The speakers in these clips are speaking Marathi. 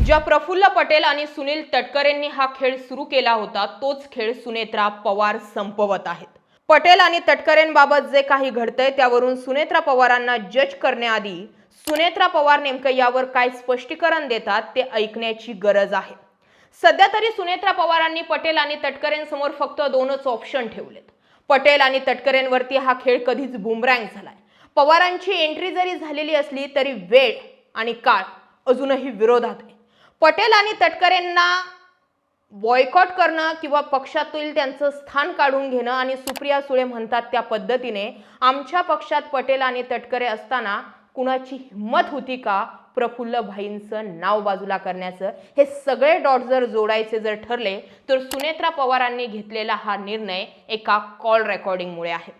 ज्या प्रफुल्ल पटेल आणि सुनील तटकरेंनी हा खेळ सुरू केला होता तोच खेळ सुनेत्रा पवार संपवत आहेत. पटेल आणि तटकरेंबाबत जे काही घडतंय त्यावरून सुनेत्रा पवारांना जज करण्याआधी सुनेत्रा पवार नेमकं यावर काय स्पष्टीकरण देतात ते ऐकण्याची गरज आहे. सध्या तरी सुनेत्रा पवारांनी पटेल आणि तटकरेंसमोर फक्त दोनच ऑप्शन ठेवलेत. पटेल आणि तटकरेंवरती हा खेळ कधीच बुमरँग झालाय. पवारांची एंट्री जरी झालेली असली तरी वेळ आणि काळ अजूनही विरोधात आहे. पटेल आणि तटकरेंना बॉयकॉट करणं किंवा पक्षातील त्यांचं स्थान काढून घेणं आणि सुप्रिया सुळे म्हणतात त्या पद्धतीने आमच्या पक्षात पटेल आणि तटकरे असताना कुणाची हिम्मत होती का प्रफुल्ल भाईंचं नाव बाजूला करण्याचं, हे सगळे डॉट जर जोडायचे जर ठरले तर सुनेत्रा पवारांनी घेतलेला हा निर्णय एका कॉल रेकॉर्डिंगमुळे आहे.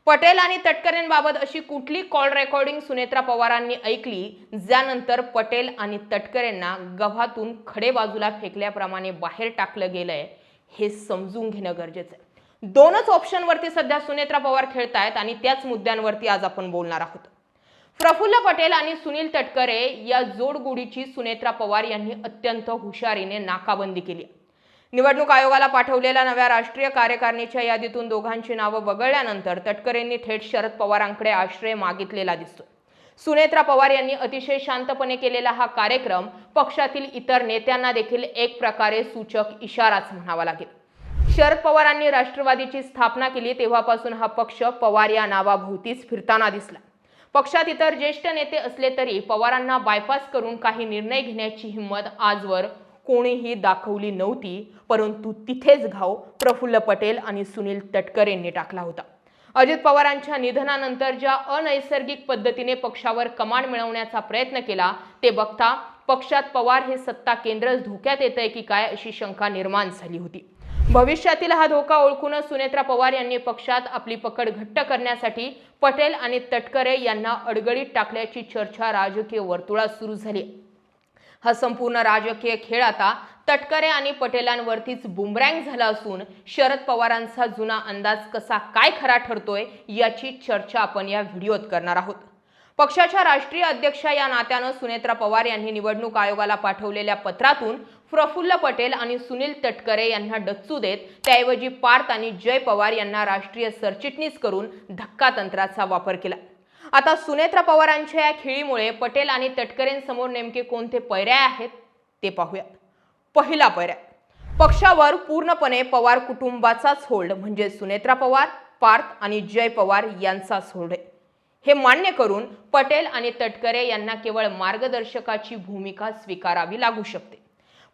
पटेल आणि तटकरेंबाबत अशी कुठली कॉल रेकॉर्डिंग सुनेत्रा पवारांनी ऐकली ज्यानंतर पटेल आणि तटकरेंना गव्हातून खडे बाजूला फेकल्याप्रमाणे बाहेर टाकलं गेलंय हे समजून घेणं गरजेचं आहे. दोनच ऑप्शनवरती सध्या सुनेत्रा पवार खेळतायत आणि त्याच मुद्द्यांवरती आज आपण बोलणार आहोत. प्रफुल्ल पटेल आणि सुनील तटकरे या जोडगोडीची सुनेत्रा पवार यांनी अत्यंत हुशारीने नाकाबंदी केली. निवडणूक आयोगाला पाठवलेल्या नव्या राष्ट्रीय कार्यकारिणीच्या यादीतून दोघांची नावं वगळल्यानंतर तटकरेंनी थेट शरद पवारांकडे आश्रय मागितलेला दिसतो. सुनेत्रा पवार यांनी अतिशय शांतपणे केलेला हा कार्यक्रम पक्षातील इतर नेत्यांना देखील एक प्रकारे सूचक इशाराच म्हणावा लागेल. शरद पवारांनी राष्ट्रवादीची स्थापना केली तेव्हापासून हा पक्ष पवार या नावाभोवतीच फिरताना दिसला. पक्षात इतर ज्येष्ठ नेते असले तरी पवारांना बायपास करून काही निर्णय घेण्याची हिंमत आजवर कोणीही दाखवली नव्हती. परंतु तिथेच घाव प्रफुल्ल पटेल आणि सुनील तटकरेंनी टाकला होता. अजित पवारांच्या निधनानंतर ज्या अनैसर्गिक पद्धतीने पक्षावर कमांड मिळवण्याचा प्रयत्न केला ते बघता पक्षात पवार हे सत्ता केंद्रच धोक्यात येतंय की काय अशी शंका निर्माण झाली होती. भविष्यातील हा धोका ओळखूनच सुनेत्रा पवार यांनी पक्षात आपली पकड घट्ट करण्यासाठी पटेल आणि तटकरे यांना अडगळीत टाकल्याची चर्चा राजकीय वर्तुळात सुरू झाली. हा संपूर्ण राजकीय खेळ आता तटकरे आणि पटेलांवरतीच बुमरँग झाला असून शरद पवारांचा जुना अंदाज कसा काय खरा ठरतोय याची चर्चा आपण या व्हिडिओत करणार आहोत. पक्षाच्या राष्ट्रीय अध्यक्षा या नात्यानं सुनेत्रा पवार यांनी निवडणूक आयोगाला पाठवलेल्या पत्रातून प्रफुल्ल पटेल आणि सुनील तटकरे यांना डच्चू देत त्याऐवजी पार्थ आणि जय पवार यांना राष्ट्रीय सरचिटणीस करून धक्कातंत्राचा वापर केला. आता सुनेत्रा पवारांच्या या खेळीमुळे पटेल आणि तटकरेंसमोर नेमके कोणते पर्याय आहेत ते पाहूयात. पहिला पर्याय, पक्षावर पूर्णपणे पवार कुटुंबाचाच होल्ड म्हणजे सुनेत्रा पवार, पार्थ आणि जय पवार यांचाच होल्ड आहे. हे मान्य करून पटेल आणि तटकरे यांना केवळ मार्गदर्शकाची भूमिका स्वीकारावी लागू शकते.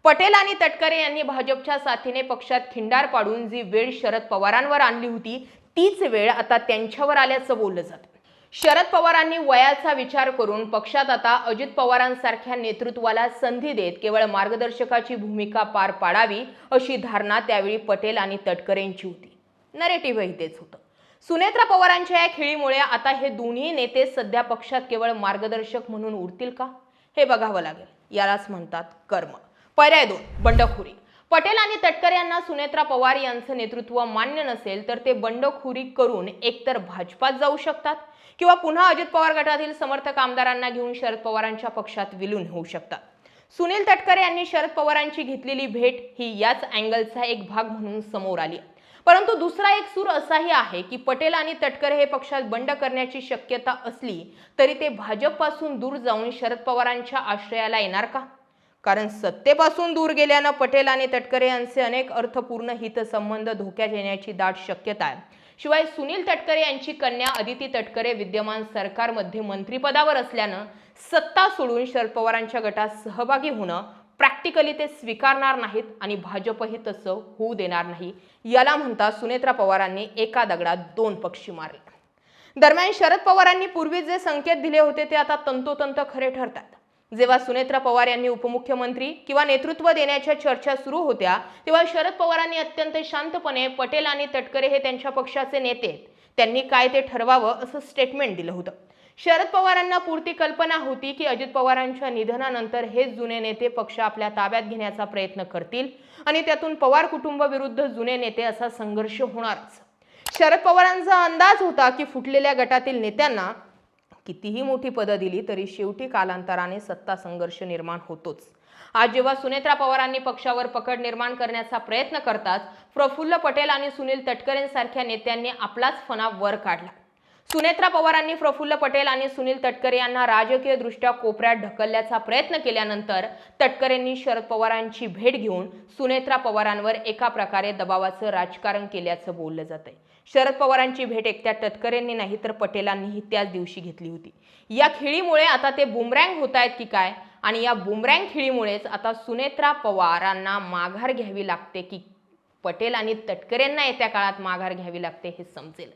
पटेल आणि तटकरे यांनी भाजपच्या साथीने पक्षात खिंडार पाडून जी वेळ शरद पवारांवर आणली होती तीच वेळ आता त्यांच्यावर आल्याचं बोललं जातं. शरद पवारांनी वयाचा विचार करून पक्षात आता अजित पवारांसारख्या नेतृत्वाला संधी देत केवळ मार्गदर्शकाची भूमिका पार पाडावी अशी धारणा त्यावेळी पटेल आणि तटकरेंची होती. नरेटिव्हही तेच होतं. सुनेत्रा पवारांच्या या खेळीमुळे आता हे दोन्ही नेते सध्या पक्षात केवळ मार्गदर्शक म्हणून उरतील का हे बघावं लागेल. यालाच म्हणतात कर्म. पर्याय 2, बंडखोरी. पटेल आणि तटकरे यांना सुनेत्रा पवार यांचं नेतृत्व मान्य नसेल तर ते बंडखोरी करून एकतर भाजपात जाऊ शकतात किंवा पुन्हा अजित पवार गटातील समर्थक आमदारांना घेऊन शरद पवारांच्या पक्षात विलीन होऊ शकतात. सुनील तटकरे यांनी शरद पवारांची घेतलेली भेट ही याच अँगलचा एक भाग म्हणून समोर आली. परंतु दुसरा एक सूर असाही आहे की पटेल आणि तटकरे हे पक्षात बंड करण्याची शक्यता असली तरी ते भाजपपासून दूर जाऊन शरद पवारांच्या आश्रयाला येणार का? कारण सत्तेपासून दूर गेल्यानं पटेल आणि तटकरे यांचे अनेक अर्थपूर्ण हितसंबंध धोक्यात येण्याची दाट शक्यता आहे. शिवाय सुनील तटकरे यांची कन्या अदिती तटकरे विद्यमान सरकारमध्ये मंत्रिपदावर असल्यानं सत्ता सोडून शरद पवारांच्या गटात सहभागी होणं प्रॅक्टिकली ते स्वीकारणार नाहीत आणि भाजपही तसं होऊ देणार नाही. याला म्हणता सुनेत्रा पवारांनी एका दगडात दोन पक्षी मारले. दरम्यान शरद पवारांनी पूर्वी जे संकेत दिले होते ते आता तंतोतंत खरे ठरतात. जेव्हा सुनेत्रा पवार यांनी उपमुख्यमंत्री किंवा नेतृत्व देण्याच्या चर्चा सुरू होत्या तेव्हा शरद पवारांनी अत्यंत शांतपणे पटेल आणि तटकरे हे त्यांच्या पक्षाचे नेते आहेत, त्यांनी काय ते ठरवावं असं स्टेटमेंट दिलं होतं. शरद पवारांना पुरती कल्पना होती की अजित पवारांच्या निधनानंतर हेच जुने नेते पक्ष आपल्या ताब्यात घेण्याचा प्रयत्न करतील आणि त्यातून पवार कुटुंब विरुद्ध जुने नेते असा संघर्ष होणारच. शरद पवारांचा अंदाज होता की फुटलेल्या गटातील नेत्यांना कितीही मोठी पदं दिली तरी शेवटी कालांतराने सत्ता संघर्ष निर्माण होतोच आज जेव्हा सुनेत्रा पवारांनी पक्षावर पकड निर्माण करण्याचा प्रयत्न करताच प्रफुल्ल पटेल आणि सुनील तटकरेंसारख्या नेत्यांनी आपलाच फणा वर काढला। सुनेत्रा पवारांनी प्रफुल्ल पटेल आणि सुनील तटकरे यांना राजकीयदृष्ट्या कोपऱ्यात ढकलण्याचा प्रयत्न केल्यानंतर तटकरेंनी शरद पवारांची भेट घेऊन सुनेत्रा पवारांवर एका प्रकारे दबावाचं राजकारण केल्याचं बोललं जातंय। शरद पवारांची भेट एकट्या तटकरेंनी नाही तर पटेलांनीही त्याच दिवशी घेतली होती। या खेळीमुळे आता ते बुमरँग होत आहेत की काय, आणि या बुमरँग खेळीमुळेच आता सुनेत्रा पवारांना माघार घ्यावी लागते की पटेल आणि तटकरेंना येत्या काळात माघार घ्यावी लागते हे समजेल।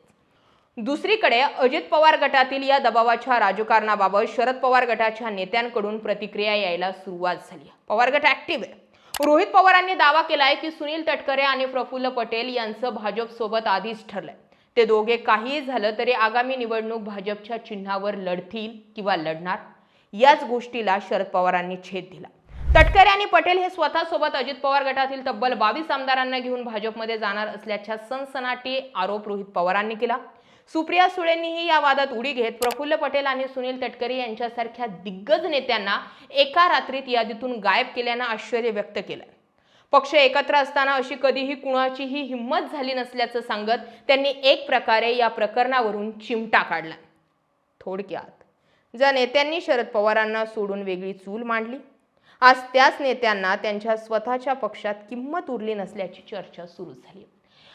दुसरीकडे अजित पवार गटातील या दबावाच्या राजकारणाबाबत शरद पवार गटाच्या नेत्यांकडून प्रतिक्रिया यायला सुरुवात झाली। पवार गट ऍक्टिव्ह आहे। रोहित पवारांनी दावा केलाय की सुनील तटकरे आणि प्रफुल्ल पटेल यांचं भाजप सोबत आधीच ठरलंय। ते दोघे काहीही झालं तरी आगामी निवडणूक भाजपच्या चिन्हावर लढतील किंवा लढणार, याच गोष्टीला शरद पवारांनी छेद दिला। तटकरे आणि पटेल हे स्वतः सोबत अजित पवार गटातील तब्बल 22 आमदारांना घेऊन भाजपमध्ये जाणार असल्याचा सनसनाटी आरोप रोहित पवारांनी केला। सुप्रिया सुळेंनीही या वादात उडी घेत प्रफुल्ल पटेल आणि सुनील तटकरे यांच्यासारख्या दिग्गज नेत्यांना एका रात्रीत यादीतून गायब केल्यानं आश्चर्य व्यक्त केलं। पक्ष एकत्र असताना अशी कधीही कुणाचीही हिंमत झाली नसल्याचं सांगत त्यांनी एक प्रकारे या प्रकरणावरून चिमटा काढला। थोडक्यात ज्या नेत्यांनी शरद पवारांना सोडून वेगळी चूल मांडली, आज त्याच नेत्यांना त्यांच्या स्वतःच्या पक्षात किंमत उरली नसल्याची चर्चा सुरू झाली।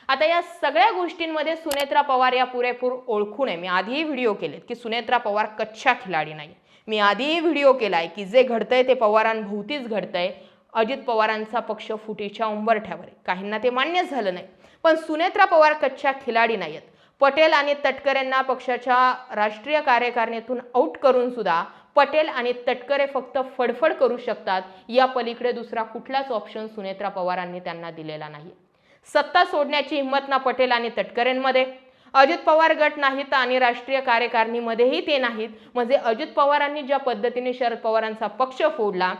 आता या सगळ्या गोष्टींमध्ये सुनेत्रा पवार या पुरेपूर ओळखून आहे। मी आधीही व्हिडिओ केलेत की सुनेत्रा पवार कच्च्या खिलाडी नाही। मी आधीही व्हिडिओ केलाय की जे घडतंय ते पवारांभोवतीच घडतंय। अजित पवारांचा पक्ष फुटीच्या उंबरठ्यावर आहे, काहींना ते मान्य झालं नाही, पण सुनेत्रा पवार कच्च्या खिलाडी नाहीत। पटेल आणि तटकरेंना पक्षाच्या राष्ट्रीय कार्यकारिणीतून आउट करून सुद्धा पटेल आणि तटकरे फक्त फडफड करू शकतात, या पलीकडे दुसरा कुठलाच ऑप्शन सुनेत्रा पवारांनी त्यांना दिलेला नाही। सत्ता सोडण्याची हिंमत ना पटेल आणि तटकरेंमध्ये, अजित पवार गट नाहीत आणि राष्ट्रीय कार्यकारिणीमध्येही ते नाहीत। म्हणजे अजित पवारांनी ज्या पद्धतीने शरद पवारांचा पक्ष फोडला,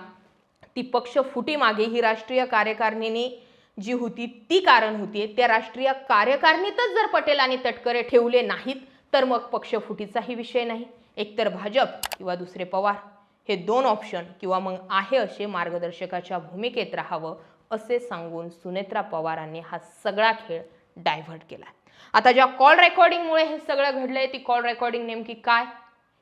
ती पक्ष फुटी मागे ही राष्ट्रीय कार्यकारिणी जी होती ती कारण होती। त्या राष्ट्रीय कार्यकारिणीतच जर पटेल आणि तटकरे ठेवले नाहीत तर मग पक्ष फुटीचाही विषय नाही। एकतर भाजप किंवा दुसरे पवार, हे दोन ऑप्शन किंवा मग आहे असे मार्गदर्शकाच्या भूमिकेत राहावं असे सांगून सुनेत्रा पवारांनी हा सगळा खेळ डायव्हर्ट केला। आता ज्या कॉल रेकॉर्डिंगमुळे हे सगळं घडलंय, ती कॉल रेकॉर्डिंग नेमकी काय,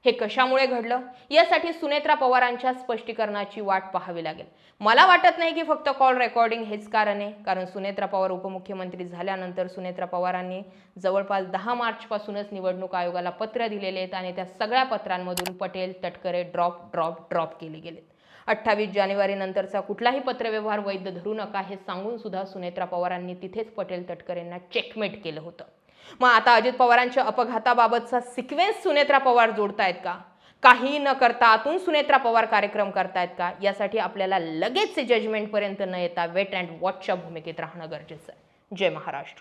हे कशामुळे घडलं, यासाठी सुनेत्रा पवारांच्या स्पष्टीकरणाची वाट पाहावी लागेल। मला वाटत नाही की फक्त कॉल रेकॉर्डिंग हेच कारण आहे, कारण सुनेत्रा पवार उपमुख्यमंत्री झाल्यानंतर सुनेत्रा पवारांनी जवळपास 10 मार्च पासूनच निवडणूक आयोगाला पत्र दिलेले आहेत आणि त्या सगळ्या पत्रांमधून पटेल तटकरे ड्रॉप केले गेलेत। 28 जानेवारी नंतरचा कुठलाही पत्रव्यवहार वैध धरू नका हे सांगून सुद्धा सुनेत्रा पवारांनी तिथेच पटेल तटकरेंना चेकमेट केलं होतं। मग आता अजित पवारांच्या अपघाताबाबतचा सिक्वेन्स सुनेत्रा पवार जोडतायत का, काही न करता आतून सुनेत्रा पवार कार्यक्रम करतायत का, यासाठी आपल्याला लगेच जजमेंट पर्यंत न येता वेट अँड वॉचच्या भूमिकेत राहणं गरजेचं आहे। जय महाराष्ट्र।